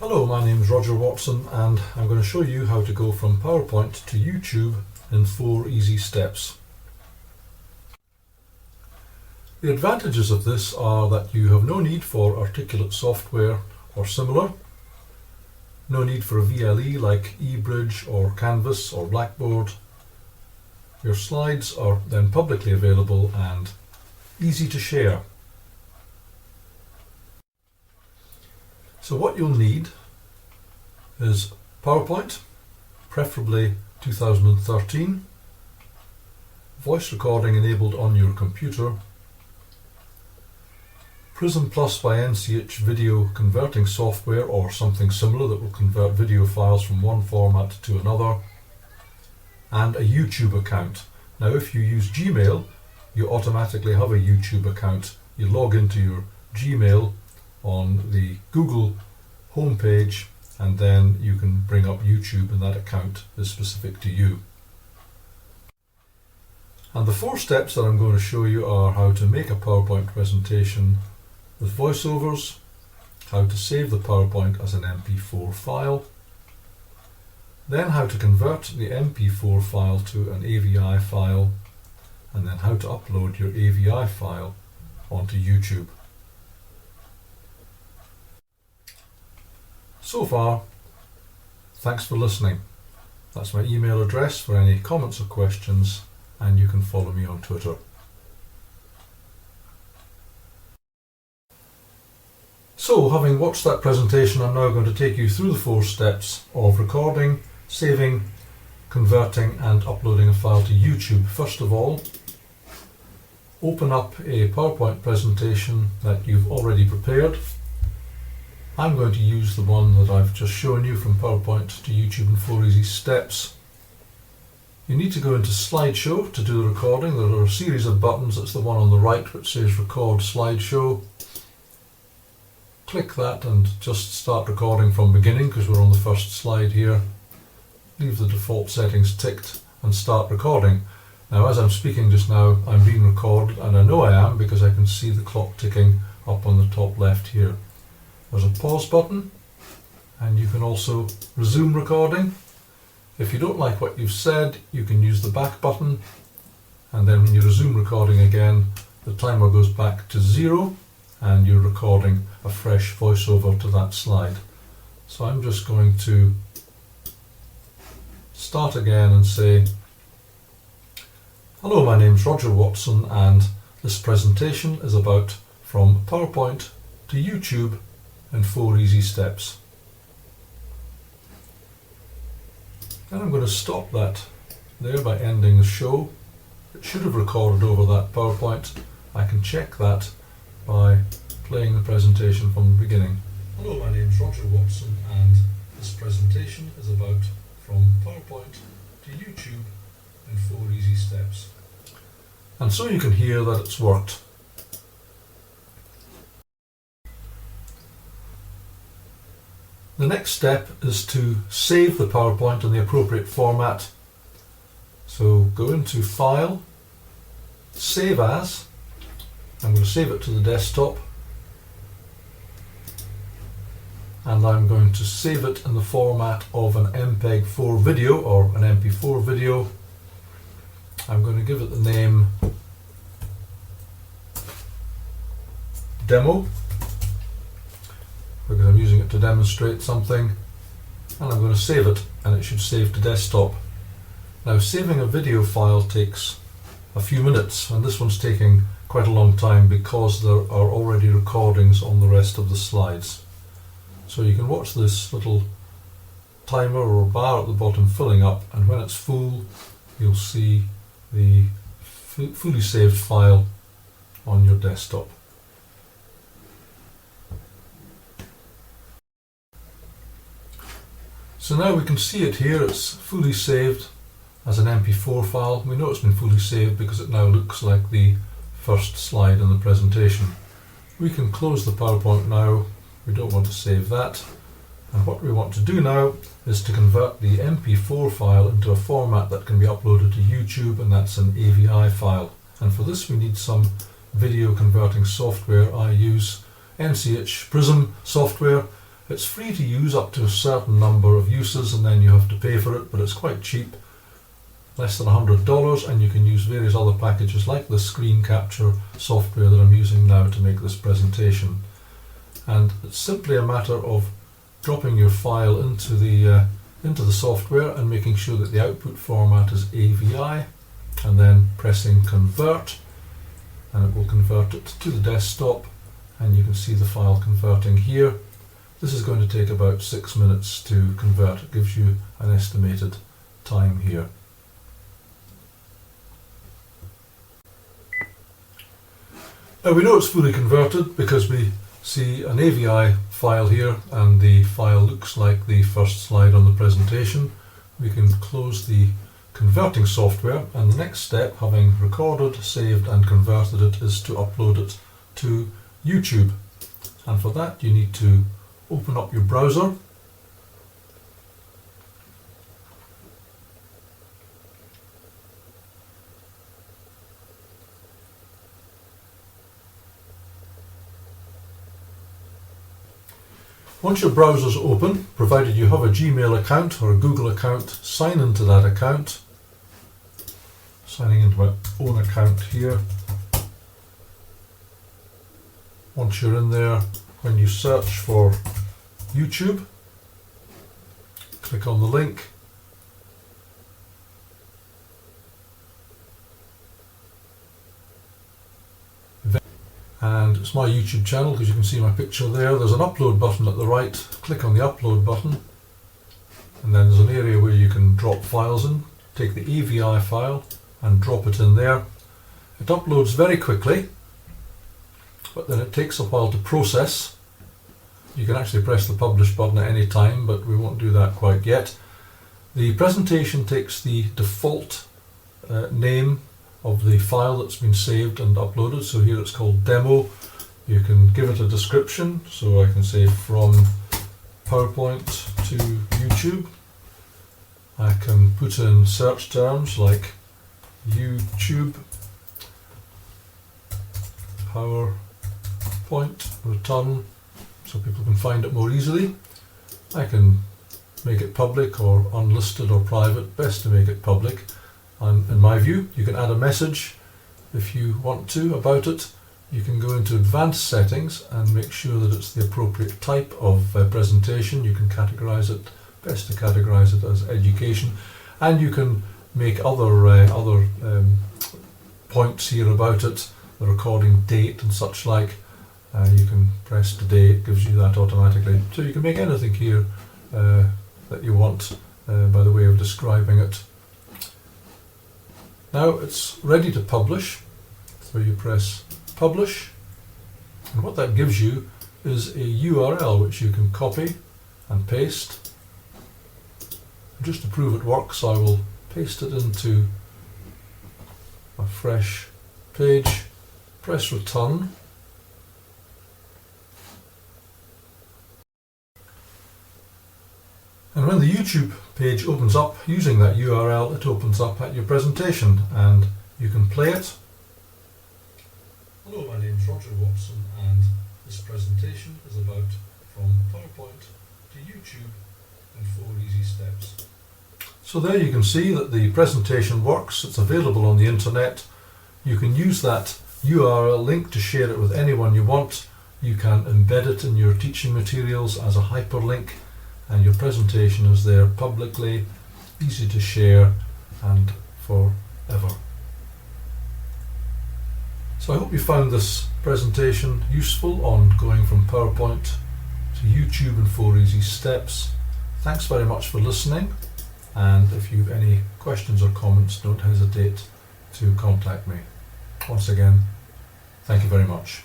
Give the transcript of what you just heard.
Hello, my name is Roger Watson and I'm going to show you how to go from PowerPoint to YouTube in 4 easy steps. The advantages of this are that you have no need for articulate software or similar, no need for a VLE like eBridge or Canvas or Blackboard. Your slides are then publicly available and easy to share. So what you'll need is PowerPoint, preferably 2013, voice recording enabled on your computer, Prism Plus by NCH video converting software or something similar that will convert video files from one format to another, and a YouTube account. Now if you use Gmail, you automatically have a YouTube account. You log into your Gmail on the Google homepage and then you can bring up YouTube, and that account is specific to you. And the 4 steps that I'm going to show you are how to make a PowerPoint presentation with voiceovers, how to save the PowerPoint as an MP4 file, then how to convert the MP4 file to an AVI file, and then how to upload your AVI file onto YouTube. So far, thanks for listening. That's my email address for any comments or questions, and you can follow me on Twitter. So, having watched that presentation, I'm now going to take you through the 4 steps of recording, saving, converting and uploading a file to YouTube. First of all, open up a PowerPoint presentation that you've already prepared. I'm going to use the one that I've just shown you from PowerPoint to YouTube in 4 easy steps. You need to go into slideshow to do the recording. There are a series of buttons. That's the one on the right which says record slideshow. Click that and just start recording from beginning because we're on the first slide here. Leave the default settings ticked and start recording. Now as I'm speaking just now, I'm being recorded, and I know I am because I can see the clock ticking up on the top left here. There's a pause button, and you can also resume recording. If you don't like what you've said, you can use the back button, and then when you resume recording again, the timer goes back to 0 and you're recording a fresh voiceover to that slide. So I'm just going to start again and say, hello, my name's Roger Watson and this presentation is about from PowerPoint to YouTube in 4 easy steps. And I'm going to stop that there by ending the show. It should have recorded over that PowerPoint. I can check that by playing the presentation from the beginning. Hello, my name is Roger Watson and this presentation is about from PowerPoint to YouTube in 4 easy steps. And so you can hear that it's worked. The next step is to save the PowerPoint in the appropriate format. So go into File, Save As. I'm going to save it to the desktop, and I'm going to save it in the format of an MPEG-4 video or an MP4 video. I'm going to give it the name Demo because I'm using it to demonstrate something, and I'm going to save it, and it should save to desktop. Now saving a video file takes a few minutes, and this one's taking quite a long time because there are already recordings on the rest of the slides. So you can watch this little timer or bar at the bottom filling up, and when it's full you'll see the fully saved file on your desktop. So now we can see it here, it's fully saved as an MP4 file. We know it's been fully saved because it now looks like the first slide in the presentation. We can close the PowerPoint now. We don't want to save that. And what we want to do now is to convert the MP4 file into a format that can be uploaded to YouTube, and that's an AVI file. And for this we need some video converting software. I use NCH Prism software. It's free to use up to a certain number of uses, and then you have to pay for it, but it's quite cheap, less than $100, and you can use various other packages like the screen capture software that I'm using now to make this presentation. And it's simply a matter of dropping your file into the software and making sure that the output format is AVI, and then pressing convert, and it will convert it to the desktop, and you can see the file converting here. This is going to take about 6 minutes to convert. It gives you an estimated time here. Now we know it's fully converted because we see an AVI file here, and the file looks like the first slide on the presentation. We can close the converting software, and the next step, having recorded, saved and converted it, is to upload it to YouTube. And for that you need to open up your browser. Once your browser's open, provided you have a Gmail account or a Google account, sign into that account. Signing into my own account here. Once you're in there, when you search for YouTube, click on the link. And it's my YouTube channel because you can see my picture there. There's an upload button at the right. Click on the upload button, and then there's an area where you can drop files in. Take the AVI file and drop it in there. It uploads very quickly, but then it takes a while to process. You can actually press the publish button at any time, but we won't do that quite yet. The presentation takes the default name of the file that's been saved and uploaded. So here it's called demo. You can give it a description, so I can say from PowerPoint to YouTube. I can put in search terms like YouTube PowerPoint return, so people can find it more easily. I can make it public or unlisted or private. Best to make it public. And in my view, you can add a message if you want to about it. You can go into advanced settings and make sure that it's the appropriate type of presentation. You can categorize it, best to categorize it as education, and you can make other points here about it, the recording date and such like. You can press today, it gives you that automatically. So you can make anything here that you want by the way of describing it. Now it's ready to publish, so you press publish, and what that gives you is a URL which you can copy and paste. Just to prove it works, I will paste it into a fresh page, press return, and when the YouTube page opens up using that URL, it opens up at your presentation and you can play it. Hello, my name's Roger Watson, and this presentation is about from PowerPoint to YouTube in 4 easy steps. So there you can see that the presentation works. It's available on the internet. You can use that URL link to share it with anyone you want. You can embed it in your teaching materials as a hyperlink, and your presentation is there publicly, easy to share and forever. So I hope you found this presentation useful on going from PowerPoint to YouTube in 4 easy steps. Thanks very much for listening, and if you have any questions or comments, don't hesitate to contact me. Once again, thank you very much.